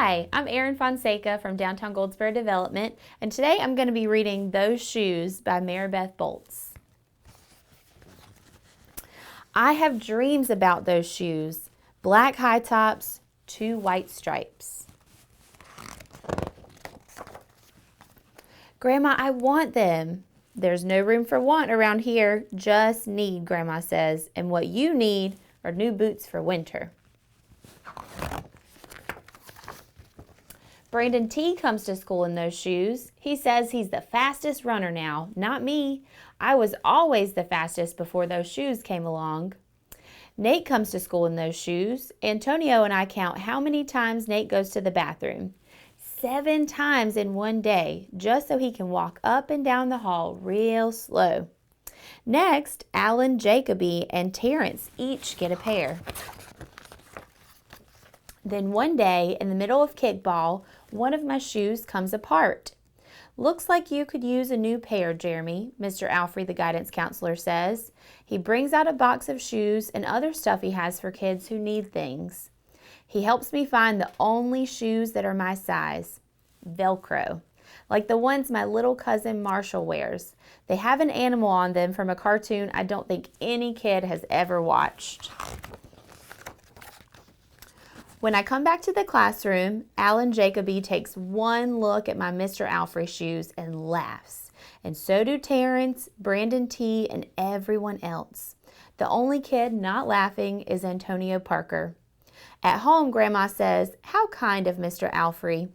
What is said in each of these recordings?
Hi, I'm Erin Fonseca from Downtown Goldsboro Development, and today I'm going to be reading Those Shoes by Maribeth Bolts. I have dreams about those shoes, black high tops, 2 white stripes. Grandma, I want them. There's no room for want around here, just need, Grandma says, and what you need are new boots for winter. Brandon T comes to school in those shoes. He says he's the fastest runner now, not me. I was always the fastest before those shoes came along. Nate comes to school in those shoes. Antonio and I count how many times Nate goes to the bathroom. 7 times in one day, just so he can walk up and down the hall real slow. Next, Alan, Jacoby, and Terrence each get a pair. Then one day, in the middle of kickball, one of my shoes comes apart. Looks like you could use a new pair, Jeremy, Mr. Alfrey, the guidance counselor, says. He brings out a box of shoes and other stuff he has for kids who need things. He helps me find the only shoes that are my size, Velcro, like the ones my little cousin Marshall wears. They have an animal on them from a cartoon I don't think any kid has ever watched. When I come back to the classroom, Alan Jacoby takes one look at my Mr. Alfrey shoes and laughs. And so do Terrence, Brandon T, and everyone else. The only kid not laughing is Antonio Parker. At home, Grandma says, "How kind of Mr. Alfrey."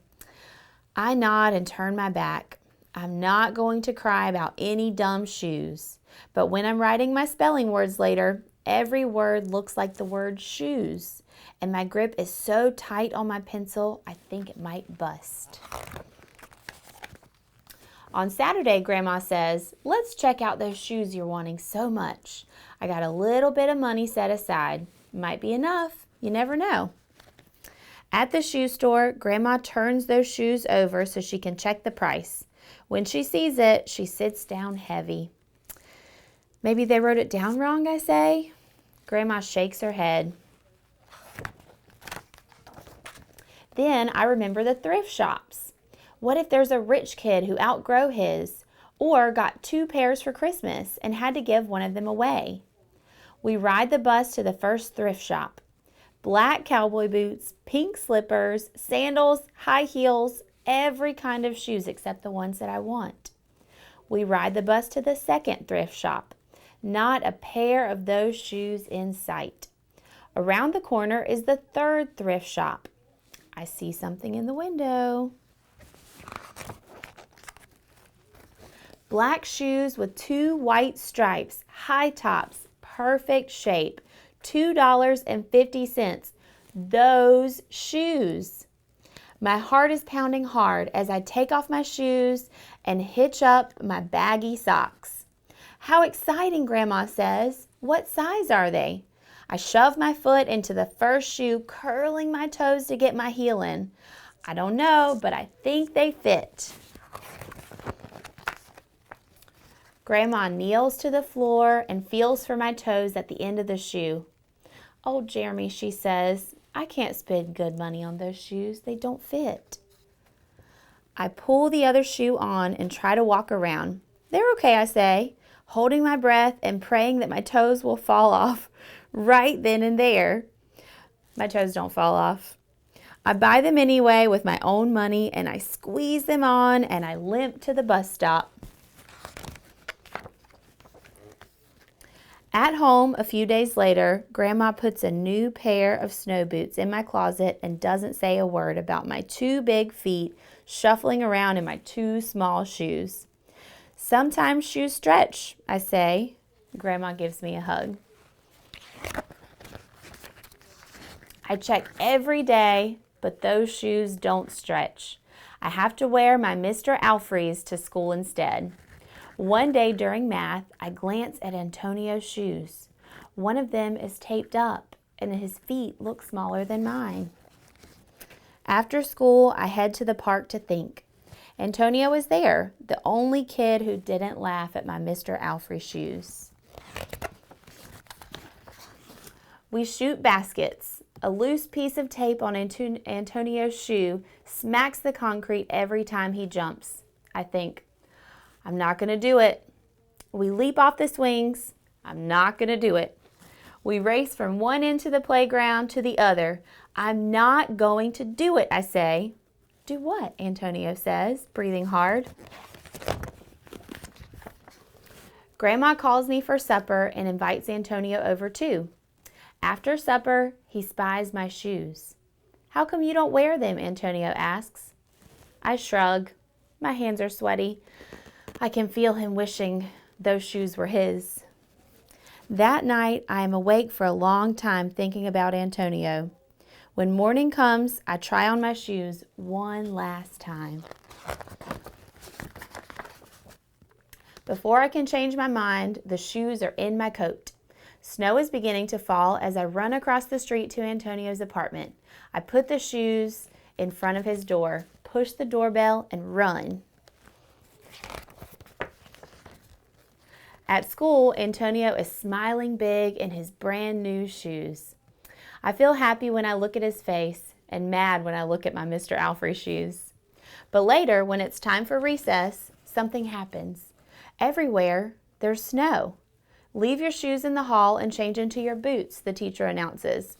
I nod and turn my back. I'm not going to cry about any dumb shoes. But when I'm writing my spelling words later, every word looks like the word shoes. And my grip is so tight on my pencil, I think it might bust. On Saturday, Grandma says, "Let's check out those shoes you're wanting so much. I got a little bit of money set aside. Might be enough. You never know." At the shoe store, Grandma turns those shoes over so she can check the price. When she sees it, she sits down heavy. "Maybe they wrote it down wrong," I say. Grandma shakes her head. Then I remember the thrift shops. What if there's a rich kid who outgrew his or got 2 pairs for Christmas and had to give one of them away? We ride the bus to the first thrift shop. Black cowboy boots, pink slippers, sandals, high heels, every kind of shoes except the ones that I want. We ride the bus to the second thrift shop. Not a pair of those shoes in sight. Around the corner is the third thrift shop. I see something in the window. Black shoes with 2 white stripes, high tops, perfect shape, $2.50. Those shoes. My heart is pounding hard as I take off my shoes and hitch up my baggy socks. "How exciting," Grandma says. "What size are they?" I shove my foot into the first shoe, curling my toes to get my heel in. I don't know, but I think they fit. Grandma kneels to the floor and feels for my toes at the end of the shoe. "Oh, Jeremy," she says, "I can't spend good money on those shoes. They don't fit." I pull the other shoe on and try to walk around. "They're okay," I say, holding my breath and praying that my toes will fall off right then and there. My toes don't fall off. I buy them anyway with my own money and I squeeze them on and I limp to the bus stop. At home, a few days later, Grandma puts a new pair of snow boots in my closet and doesn't say a word about my 2 big feet shuffling around in my 2 small shoes. "Sometimes shoes stretch," I say. Grandma gives me a hug. I check every day, but those shoes don't stretch. I have to wear my Mr. Alfrey's to school instead. One day during math, I glance at Antonio's shoes. One of them is taped up, and his feet look smaller than mine. After school, I head to the park to think. Antonio is there, the only kid who didn't laugh at my Mr. Alfrey shoes. We shoot baskets. A loose piece of tape on Antonio's shoe smacks the concrete every time he jumps. I think, I'm not going to do it. We leap off the swings. I'm not going to do it. We race from one end of the playground to the other. I'm not going to do it, I say. Do what? Antonio says, breathing hard. Grandma calls me for supper and invites Antonio over too. After supper, he spies my shoes. How come you don't wear them? Antonio asks. I shrug. My hands are sweaty. I can feel him wishing those shoes were his. That night, I am awake for a long time thinking about Antonio. When morning comes, I try on my shoes one last time. Before I can change my mind, the shoes are in my coat. Snow is beginning to fall as I run across the street to Antonio's apartment. I put the shoes in front of his door, push the doorbell, and run. At school, Antonio is smiling big in his brand new shoes. I feel happy when I look at his face and mad when I look at my Mr. Alfrey shoes. But later, when it's time for recess, something happens. Everywhere, there's snow. Leave your shoes in the hall and change into your boots, the teacher announces.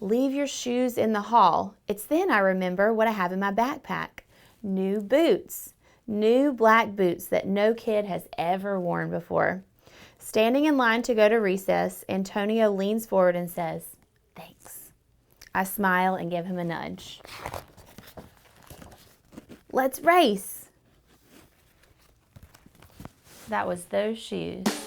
Leave your shoes in the hall. It's then I remember what I have in my backpack. New boots. New black boots that no kid has ever worn before. Standing in line to go to recess, Antonio leans forward and says, "Thanks." I smile and give him a nudge. Let's race. That was those shoes.